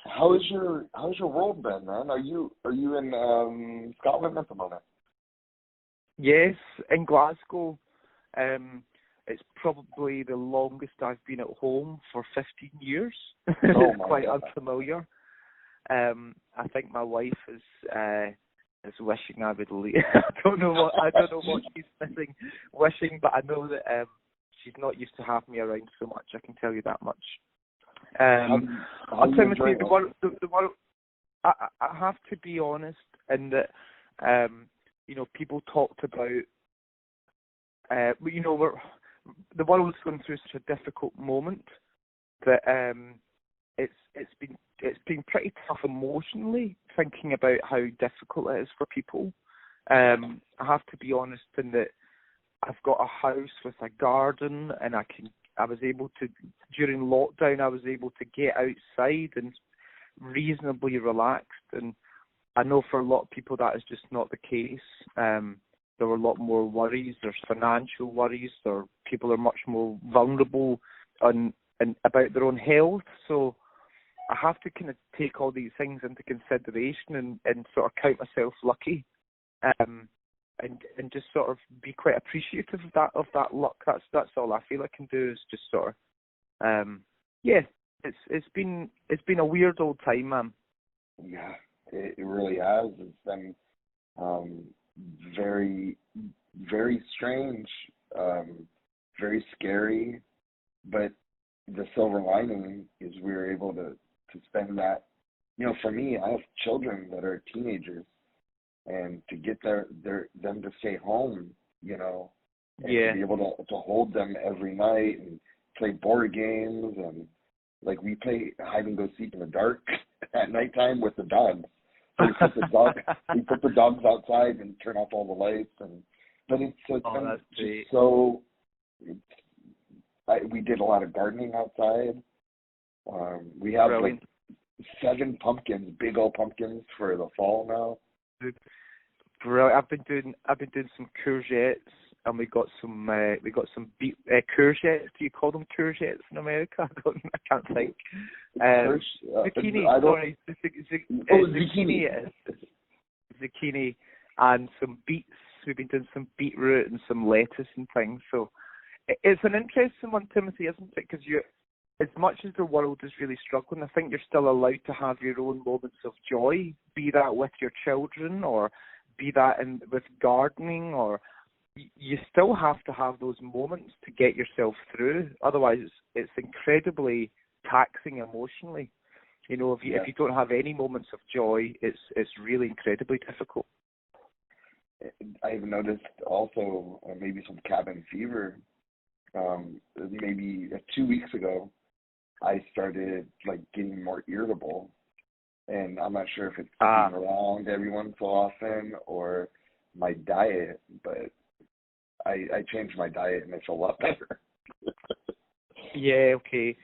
How's your world been, man? Are you in Scotland at the moment? Yes, in Glasgow. It's probably the longest I've been at home for 15 years. Oh my Quite God. unfamiliar. I think my wife is wishing I would leave. I don't know what she's wishing, but I know that she's not used to having me around so much. I can tell you that much. Ultimately, the world. I have to be honest in that. People talked about. The world's going through such a difficult moment that it's been pretty tough emotionally, thinking about how difficult it is for people. I have to be honest in that I've got a house with a garden, and I was able to, during lockdown, I was able to get outside and reasonably relaxed. And I know for a lot of people that is just not the case. There were a lot more worries. There's financial worries. People are much more vulnerable about their own health. So I have to kind of take all these things into consideration and sort of count myself lucky, and just sort of be quite appreciative of that luck. That's all I feel I can do is just sort of, It's been a weird old time, man. Yeah, it really has. It's been very, very strange, very scary, but the silver lining is we were able to spend that. For me, I have children that are teenagers, and to get them to stay home, and to be able to hold them every night and play board games, and like we play hide and go seek in the dark at nighttime with the dogs. We put the dogs outside and turn off all the lights, we did a lot of gardening outside. We have Brilliant. like 7 pumpkins, big old pumpkins for the fall now. Brilliant. I've been doing some courgettes, and we got some courgettes. Do you call them courgettes in America? I can't think. Zucchini. Sorry, zucchini. Zucchini and some beets. We've been doing some beetroot and some lettuce and things. So it's an interesting one, Timothy, isn't it? Because as much as the world is really struggling, I think you're still allowed to have your own moments of joy, be that with your children or be that with gardening, or you still have to have those moments to get yourself through. Otherwise, it's incredibly taxing emotionally. If you don't have any moments of joy, it's really incredibly difficult. I've noticed also maybe some cabin fever. Maybe 2 weeks ago, I started like getting more irritable, and I'm not sure if it's being around everyone so often or my diet, but I changed my diet and it's a lot better. Yeah, okay.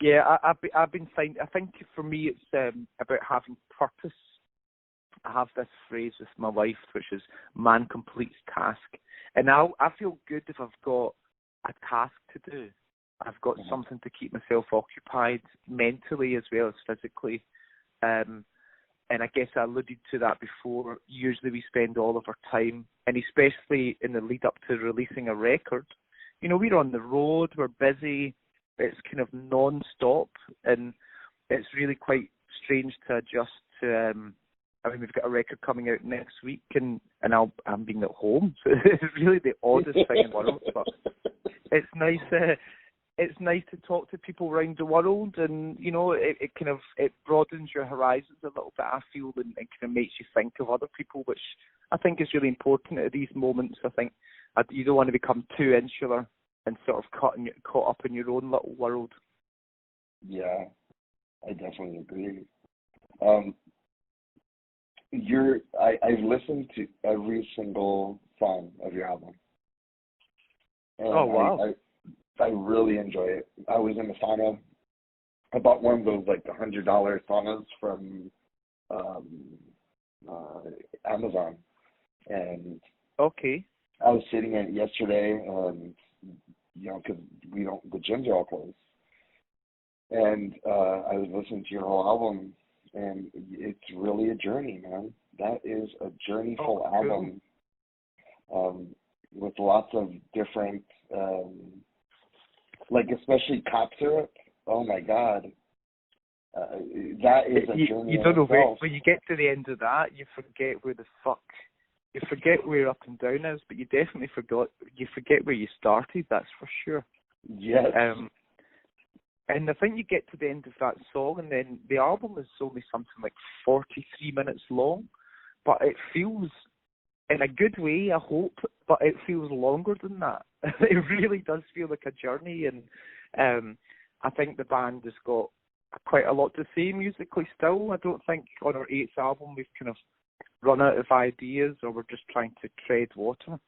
Yeah, I've been fine. I think for me it's about having purpose. I have this phrase with my wife, which is "man completes task," and I feel good if I've got a task to do. I've got something to keep myself occupied mentally as well as physically. And I guess I alluded to that before. Usually we spend all of our time, and especially in the lead up to releasing a record, we're on the road, we're busy, it's kind of non-stop, and it's really quite strange to adjust to, we've got a record coming out next week, and I'm being at home, so it's really the oddest thing in the world, but it's nice. It's nice to talk to people around the world, and it kind of broadens your horizons a little bit, I feel, and kind of makes you think of other people, which I think is really important at these moments. I think you don't want to become too insular and sort of caught up in your own little world. Yeah, I definitely agree. I've listened to every single song of your album. And oh wow! I really enjoy it. I was in the sauna. I bought one of those like $100 saunas from Amazon, and okay. I was sitting in it yesterday, and because the gyms are all closed, And I was listening to your whole album, and it's really a journey, man. That is a journeyful album, with lots of different, like especially Cop Syrup. Oh my God, that is a journey. You don't know when you get to the end of that, you forget you forget where up and down is, but you definitely forget where you started. That's for sure. Yes. And I think you get to the end of that song, and then the album is only something like 43 minutes long, but it feels, in a good way, I hope, but it feels longer than that. It really does feel like a journey, and I think the band has got quite a lot to say musically still. I don't think on our 8th album we've kind of run out of ideas, or we're just trying to tread water.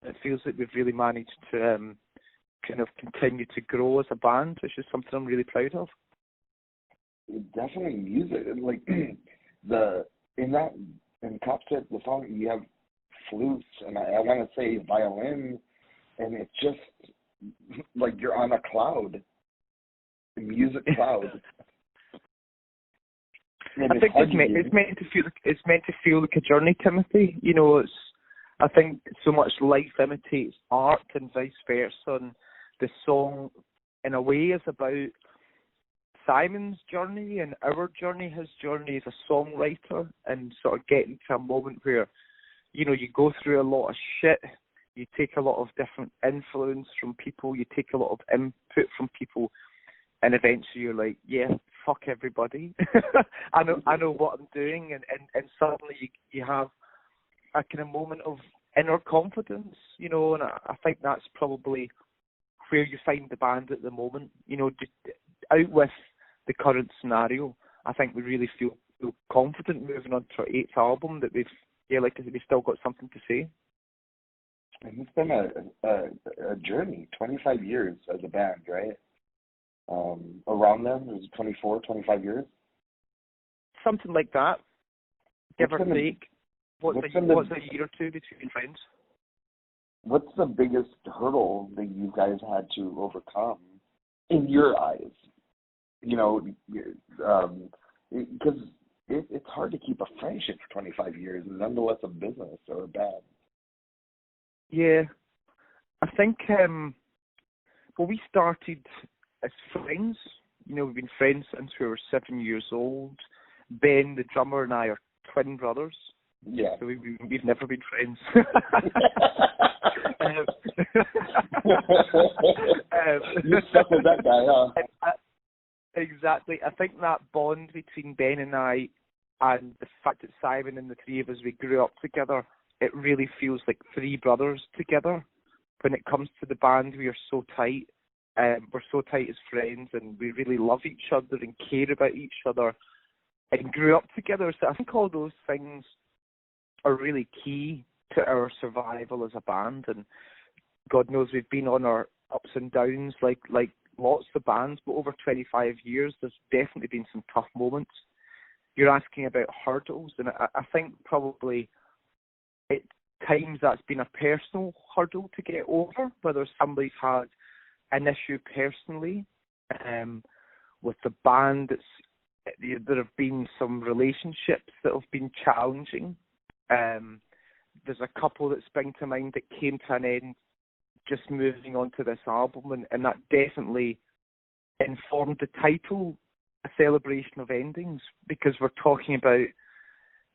It feels like we've really managed to kind of continue to grow as a band, which is something I'm really proud of. Definitely music, like in Cop Syrup, the song, you have flutes, and I want to say violin, and it's just like you're on a cloud, a music cloud. I think it's meant to feel like a journey, Timothy. You know, I think so much life imitates art and vice versa, and the song, in a way, is about Simon's journey and our journey, his journey as a songwriter, and sort of getting to a moment where, you know, you go through a lot of shit, you take a lot of different influence from people, you take a lot of input from people, and eventually you're like, yeah, fuck everybody. I know what I'm doing, and suddenly you have a kind of moment of inner confidence, you know, and I think that's probably where you find the band at the moment, you know, out with the current scenario. I think we really feel confident moving on to our 8th album, that we've still got something to say. And it's been a journey, 25 years as a band, right? Around then, it was 24, 25 years? Something like that, give or take. What's a year or two between friends? What's the biggest hurdle that you guys had to overcome in your eyes? You know, because it's hard to keep a friendship for 25 years, nonetheless a business or a band. Yeah, I think, we started as friends. You know, we've been friends since we were 7 years old. Ben, the drummer, and I are twin brothers. Yeah. So we've never been friends. You stuck with that guy, huh? Exactly. I think that bond between Ben and I, and the fact that Simon and the three of us, we grew up together, it really feels like three brothers together. When it comes to the band, we are so tight. We're so tight as friends, and we really love each other and care about each other and grew up together. So I think all those things are really key to our survival as a band. And God knows we've been on our ups and downs like lots of bands, but over 25 years, there's definitely been some tough moments. You're asking about hurdles, and I think probably at times that's been a personal hurdle to get over, whether somebody's had an issue personally with the band. There have been some relationships that have been challenging. There's a couple that spring to mind that came to an end just moving on to this album, and that definitely informed the title, A Celebration of Endings, because we're talking about,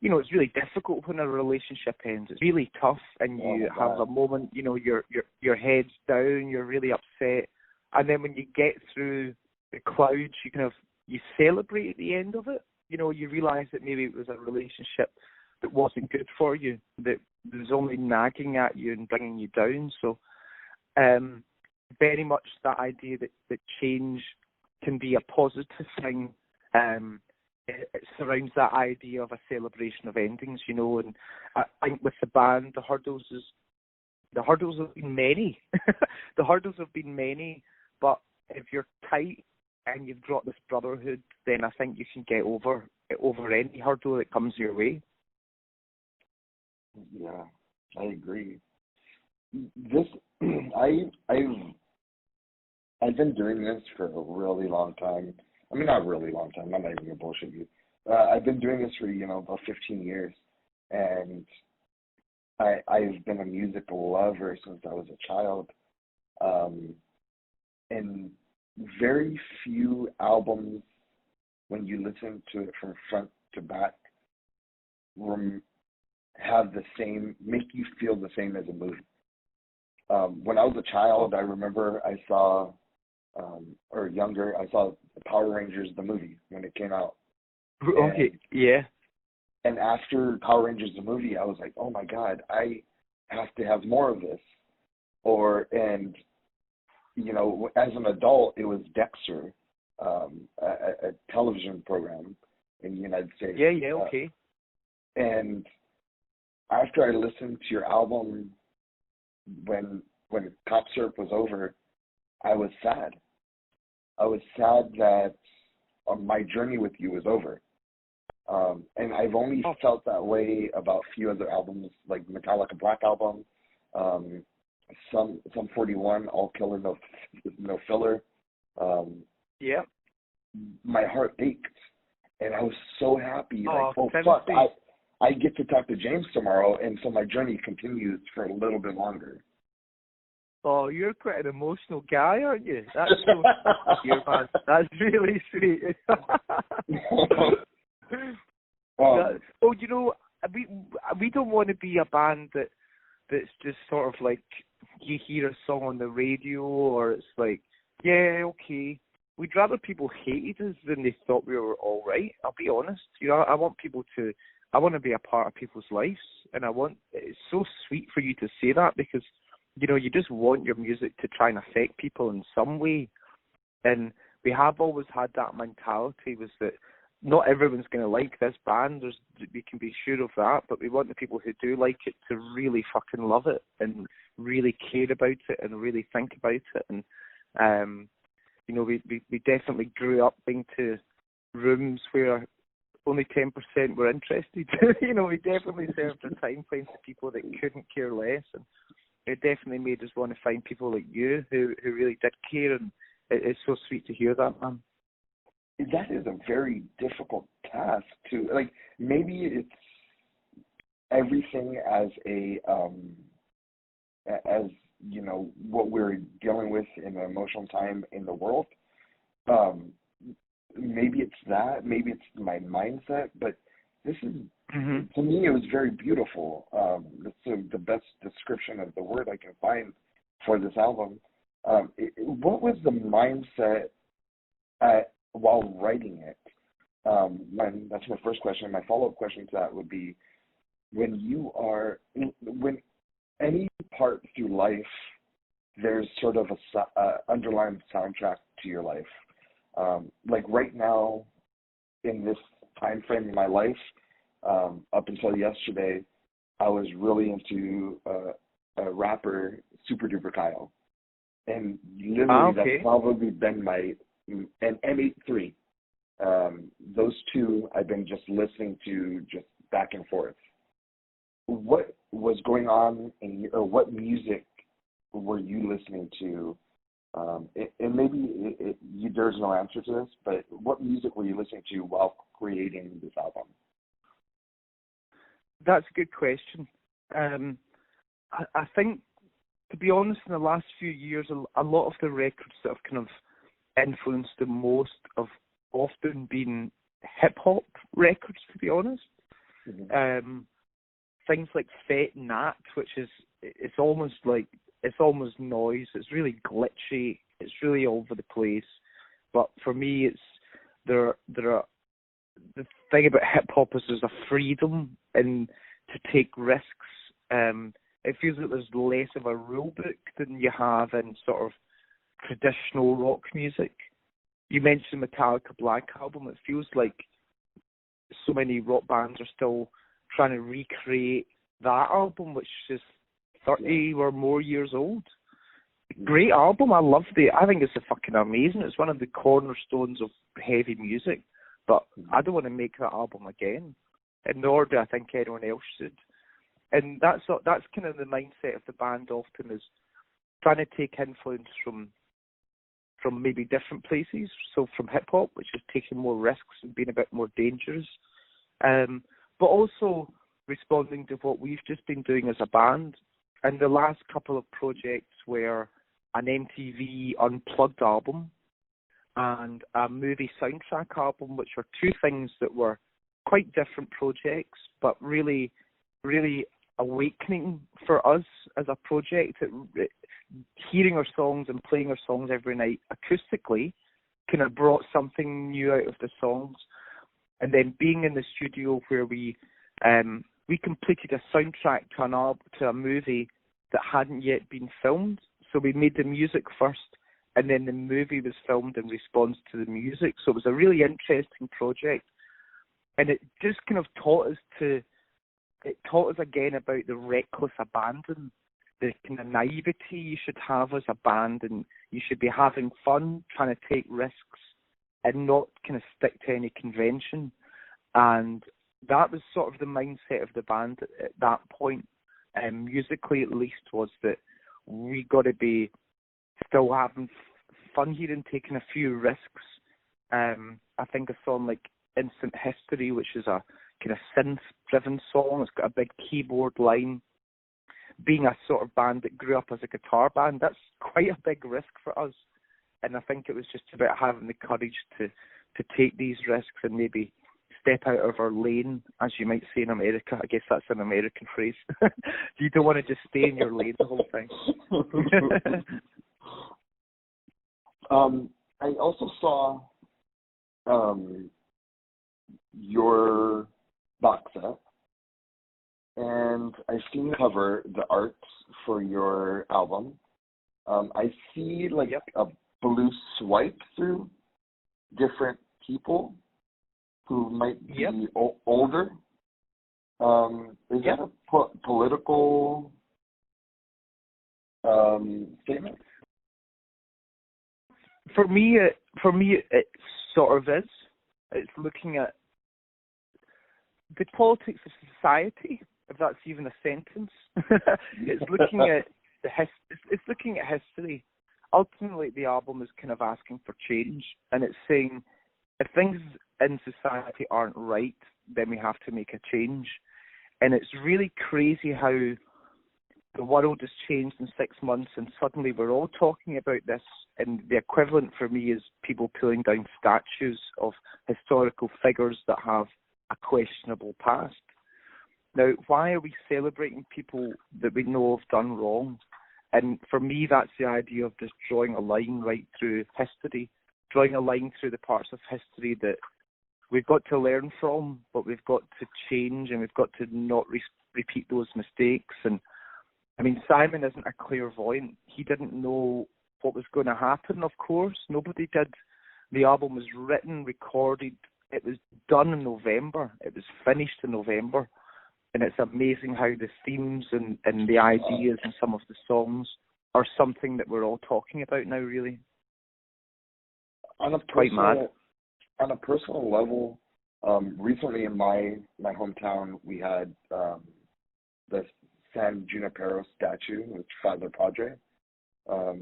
you know, it's really difficult when a relationship ends. It's really tough, and you have a moment, you know, your head's down, you're really upset, and then when you get through the clouds, you celebrate at the end of it. You know, you realise that maybe it was a relationship that wasn't good for you, that was only nagging at you and bringing you down. So very much that idea that change can be a positive thing. It surrounds that idea of a celebration of endings, you know, and I think with the band, the hurdles have been many. The hurdles have been many, but if you're tight and you've got this brotherhood, then I think you can get over any hurdle that comes your way. Yeah, I agree. I've been doing this for a really long time. I mean, not really long time. I'm not even gonna bullshit you. I've been doing this for about 15 years, and I've been a music lover since I was a child. And very few albums, when you listen to it from front to back, have the same, make you feel the same as a movie. When I was a child, I remember I saw, or younger, I saw Power Rangers the movie when it came out. Okay, yeah. And after Power Rangers the movie, I was like, oh my God, I have to have more of this. As an adult, it was Dexter, a television program in the United States. Yeah, okay. And after I listened to your album, when Cop Syrup was over, I was sad. I was sad that my journey with you was over. And I've only felt that way about a few other albums, like Metallica Black Album, some 41, All Killer, No Filler. Yeah. My heart ached, and I was so happy. Fuck, I get to talk to James tomorrow, and so my journey continues for a little bit longer. Oh, you're quite an emotional guy, aren't you? That's so sweet to hear, man. That's really sweet. We don't want to be a band that's just sort of like you hear a song on the radio, or it's like, yeah, okay. We'd rather people hated us than they thought we were all right. I'll be honest. I want to be a part of people's lives, and it's so sweet for you to say that, because you just want your music to try and affect people in some way. And we have always had that mentality, was that not everyone's going to like this band. We can be sure of that, but we want the people who do like it to really fucking love it and really care about it and really think about it. And we definitely grew up into rooms where only 10% were interested. We definitely served a time frame to people that couldn't care less, and it definitely made us want to find people like you who really did care, and it's so sweet to hear that, man. That is a very difficult task to, like, maybe it's everything as what we're dealing with in an emotional time in the world. Maybe it's that, maybe it's my mindset, but this is, to me, it was very beautiful. That's the best description of the word I can find for this album. What was the mindset while writing it? That's my first question. My follow-up question to that would be, when any part through life, there's sort of a underlying soundtrack to your life. Like right now, in this time frame in my life, up until yesterday, I was really into a rapper, Super Duper Kyle, and literally that's probably been and M83. Those two I've been just listening to just back and forth. What was going on or what music were you listening to? And maybe there's no answer to this, but what music were you listening to while creating this album? That's a good question. I think, to be honest, in the last few years, a lot of the records that have kind of influenced the most have often been hip-hop records, to be honest. Things like Fete Nat, which it's almost noise. It's really glitchy. It's really all over the place. But for me, the thing about hip hop is there's a freedom in to take risks. It feels like there's less of a rule book than you have in sort of traditional rock music. You mentioned Metallica Black Album. It feels like so many rock bands are still trying to recreate that album, which is 30 or more years old. Great album. I loved it. I think it's fucking amazing. It's one of the cornerstones of heavy music. But I don't want to make that album again, and nor do I think anyone else should. And that's kind of the mindset of the band often, is trying to take influence from from maybe different places. So from hip hop, which is taking more risks and being a bit more dangerous, but also responding to what we've just been doing as a band. And the last couple of projects were an MTV Unplugged album and a movie soundtrack album, which were two things that were quite different projects, but really, really awakening for us as a project. Hearing our songs and playing our songs every night acoustically kind of brought something new out of the songs. And then being in the studio where we completed a soundtrack to a movie that hadn't yet been filmed. So we made the music first, and then the movie was filmed in response to the music. So it was a really interesting project. And it just kind of taught us again about the reckless abandon, the kind of naivety you should have as a band, and you should be having fun, trying to take risks, and not kind of stick to any convention. And that was sort of the mindset of the band at that point, musically at least, was that we got to be still having fun here and taking a few risks. I think a song like Instant History, which is a kind of synth-driven song, it's got a big keyboard line. Being a sort of band that grew up as a guitar band, that's quite a big risk for us. And I think it was just about having the courage to take these risks and maybe step out of our lane, as you might say in America. I guess that's an American phrase. You don't want to just stay in your lane the whole thing. I also saw your box set, and I've seen the cover, the art for your album. I see like a blue swipe through different people who might be older. Is that a political statement? For me, it sort of is. It's looking at the politics of society, if that's even a sentence. It's looking at it's looking at history. Ultimately, the album is kind of asking for change, and it's saying if things in society aren't right, then we have to make a change. And it's really crazy how the world has changed in 6 months, and suddenly we're all talking about this. And the equivalent for me is people pulling down statues of historical figures that have a questionable past. Now, why are we celebrating people that we know have done wrong? And for me, that's the idea of just drawing a line right through history, drawing a line through the parts of history that we've got to learn from, but we've got to change, and we've got to not repeat those mistakes. And I mean, Simon isn't a clairvoyant. He didn't know what was going to happen, of course. Nobody did. The album was written, recorded. It was done in November. It was finished in November. And it's amazing how the themes and the ideas and some of the songs are something that we're all talking about now, really. On a personal level, recently in my hometown, we had the San Junipero statue with Father Padre.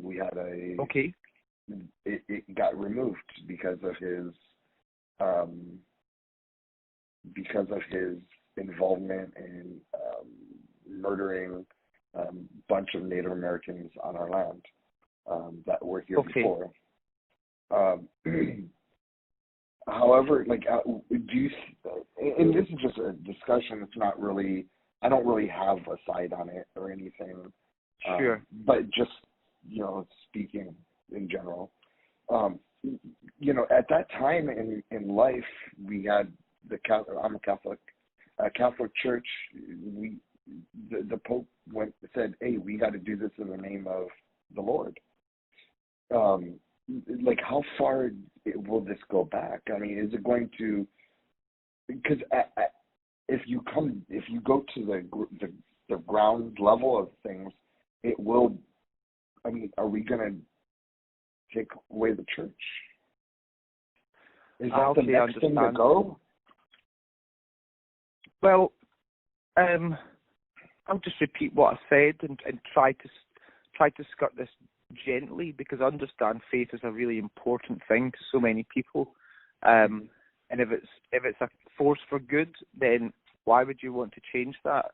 We had it got removed because of his involvement in murdering a bunch of Native Americans on our land that were here before. However, like, do you? And this is just a discussion. It's not really. I don't really have a side on it or anything. Sure. But just speaking in general, at that time in life, we had I'm a Catholic. Catholic Church. The Pope said, "Hey, we got to do this in the name of the Lord." Like, how far will this go back? I mean, is it going to? Because if you go to the ground level of things, it will. I mean, are we going to take away the church? Is that the next thing to go? Well, I'll just repeat what I said and try to skirt this gently, because I understand faith is a really important thing to so many people. And if it's a force for good, then why would you want to change that?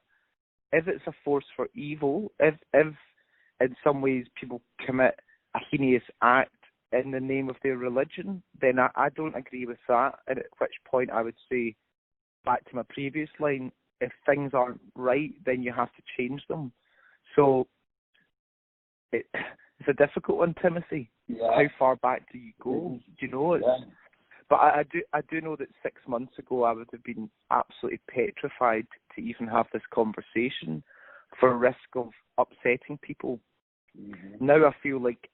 If it's a force for evil, if in some ways people commit a heinous act in the name of their religion, then I don't agree with that. And at which point I would say, back to my previous line, if things aren't right, then you have to change them. So it's a difficult one, Timothy. Yeah. How far back do you go? Do you know? But I do know that 6 months ago I would have been absolutely petrified to even have this conversation for risk of upsetting people. Mm-hmm. Now I feel like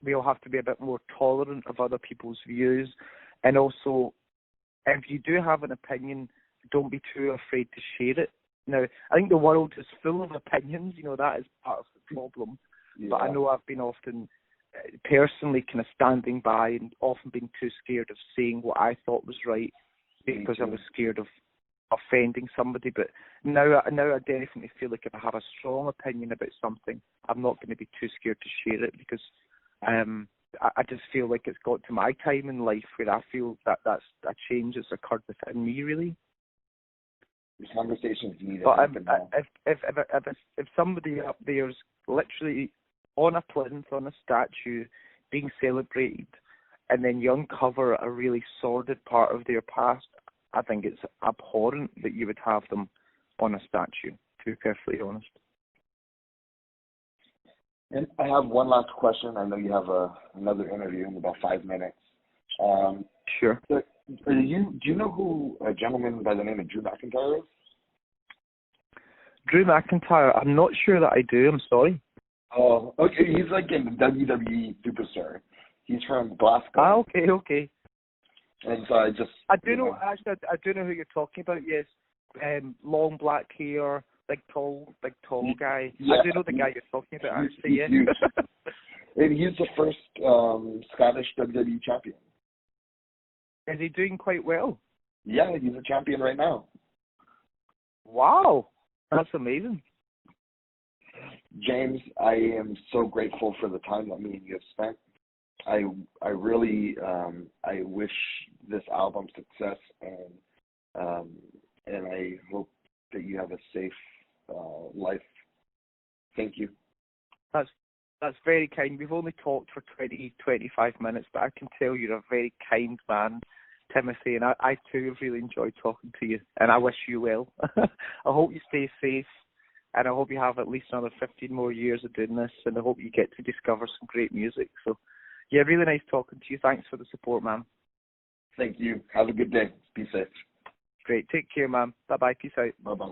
we all have to be a bit more tolerant of other people's views, and also, if you do have an opinion, don't be too afraid to share it. Now, I think the world is full of opinions, that is part of the problem. Yeah. But I know I've been often personally kind of standing by and often being too scared of saying what I thought was right because I was scared of offending somebody. But now I definitely feel like if I have a strong opinion about something, I'm not going to be too scared to share it, because I just feel like it's got to my time in life where I feel that that's a change that's occurred within me, really. This conversation's needed. But if somebody up there's literally on a plinth, on a statue, being celebrated, and then you uncover a really sordid part of their past, I think it's abhorrent that you would have them on a statue, to be perfectly honest. And I have one last question. I know you have another interview in about 5 minutes. Sure. Do you know who a gentleman by the name of Drew McIntyre is? Drew McIntyre? I'm not sure that I do. I'm sorry. Oh, okay. He's like a WWE superstar. He's from Glasgow. Okay. And so I do know who you're talking about. Yes, long black hair, big tall guy. Yeah. I do know the guy you're talking about. Actually, yeah. And he's the first Scottish WWE champion. Is he doing quite well? Yeah, he's a champion right now. Wow, that's amazing. James, I am so grateful for the time that me and you have spent. I really I wish this album success, and I hope that you have a safe life. Thank you. That's very kind. We've only talked for 25 minutes, but I can tell you're a very kind man, Timothy, and I too have really enjoyed talking to you, and I wish you well. I hope you stay safe, and I hope you have at least another 15 more years of doing this, and I hope you get to discover some great music. So, yeah, really nice talking to you. Thanks for the support, man. Thank you. Have a good day. Be safe. Great. Take care, man. Bye-bye. Peace out. Bye-bye.